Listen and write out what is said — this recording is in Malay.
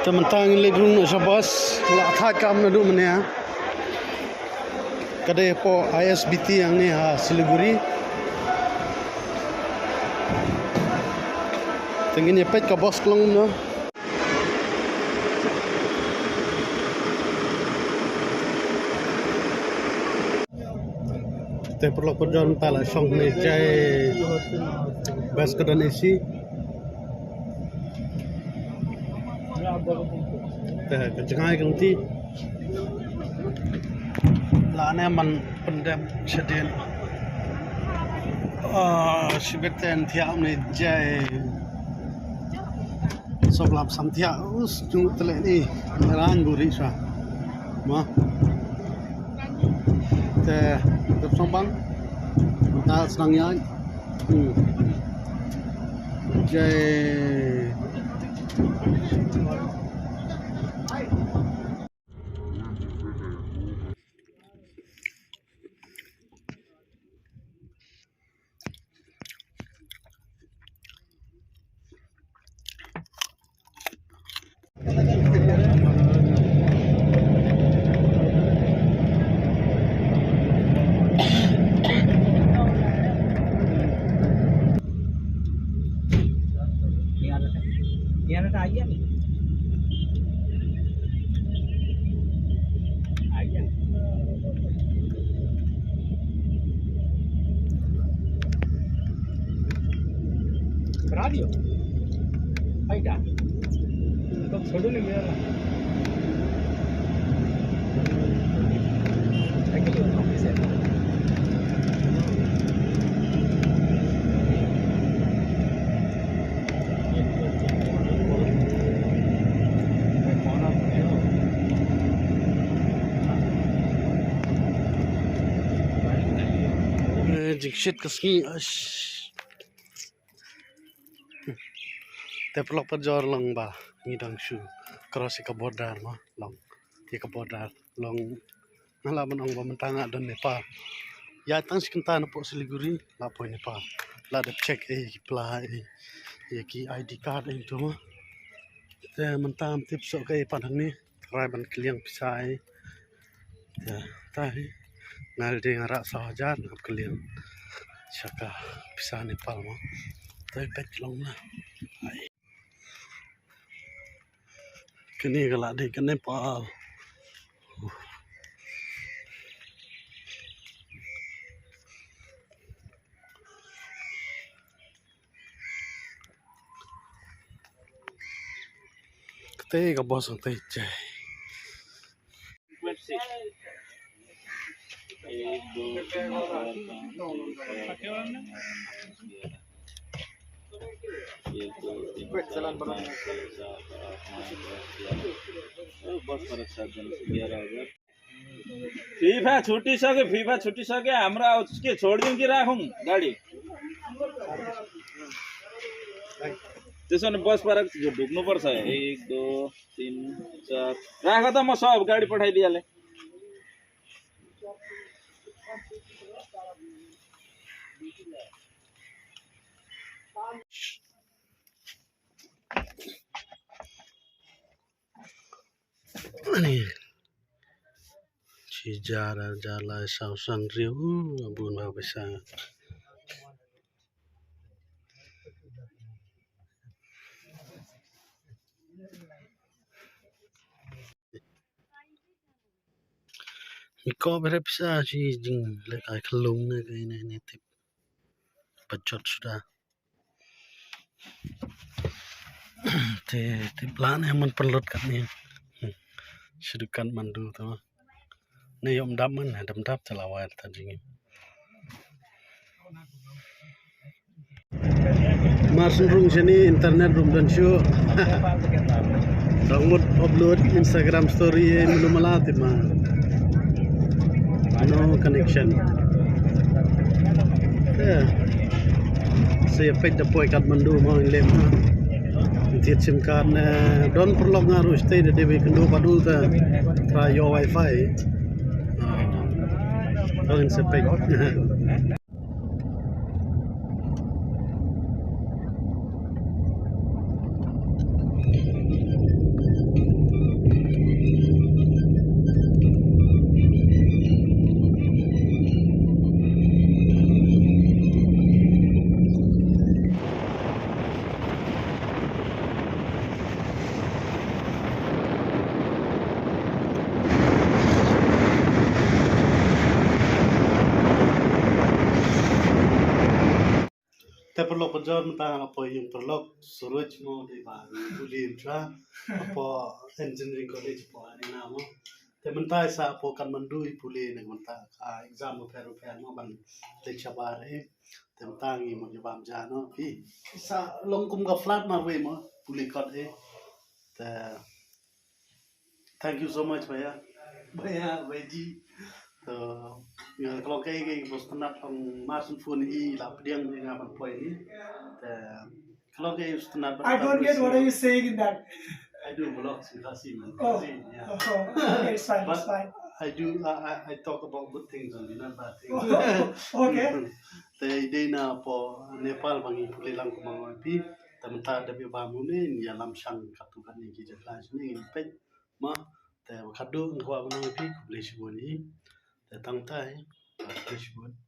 Tementang legrung sabas la thakam na du mania. Kadai po ISBT yang ni ha Siliguri. Tengin pet ka bos klong no. Te perlu kodon pala song ni jai bas kodon isi. Kecengai ganti lane man pendem sedin sibeten tiam ni jai soblap samtia us jung tele ni ran guri sa ma te sombang ta senang ya jai Yan na ayan eh. Ayan. Radio. Ay dah. Kau छोड़ो नहीं मेरा. Actually वो ऑफिस है. Jikshit kaski develop jor long ba ngidang shu cross ka border ma long ka border long nala manong ba mentanga dan Nepal ya tang sikenta na po Siliguri la po Nepal la de check pla ki ID card itu ma te mentam tips so kai panang ni rai ban kliang pisai ya tai ngal de ngara sahaja ngap kliang Saka pisah Nepal mo. Tapi pet long na. Kini galak di ke Nepal. Kete ka bos ang tejay. FIFA छुट्टी सके हमरा उसके छोड़ दूं कि राखूं गाड़ी त्यसो भने बस पर ढुक्नु पर्छ 1 2 3 4 राख त म सब गाडी पठाइदिहाले Ni Cijara jala sausan riu abun ba bisa. Iko berapa bisa sih jing lekai kelung ni ini tip pecot sudah. Te plan yang man perlut kat ni. Sidukan mandu tu. Ni yom daman dam dap telawar tadi. Masuk room sini internet room dan show. Download upload Instagram story belum melatih mah. No connection. Yeah. Saya pek depoy Kathmandu mau lem. Tiap SIM card don perlu ngaruh stay di DB kendo padu ta try your wifi. Don sepek. prolog penjor mentang apa yung prolog suruh mo di ba bulim tra apa engineering college po ani na mo te mentai sa po Kathmandu ipuli nag menta exam mo pero mo ban leksha bare te mentang i mo jabam jano pi sa longkum ga flat ma we mo puli kot te thank you so much bhaiya ji तो kalau kayak bos tenat ang masun phone I la pediang dengan apa poi ni kalau kayak tenat I don't get what are you saying in that. I do vlogs in Kasim Oh, yeah. Okay, it's fine, it's fine. I talk about good things only not bad things Okay. Day na po Nepal bangi puli lang ko mga pi tamta da bi bangunin ya lam sang katukan ni ki jatla ni pe ma te khadu ngwa bangi pi puli siboni te tang tai puli siboni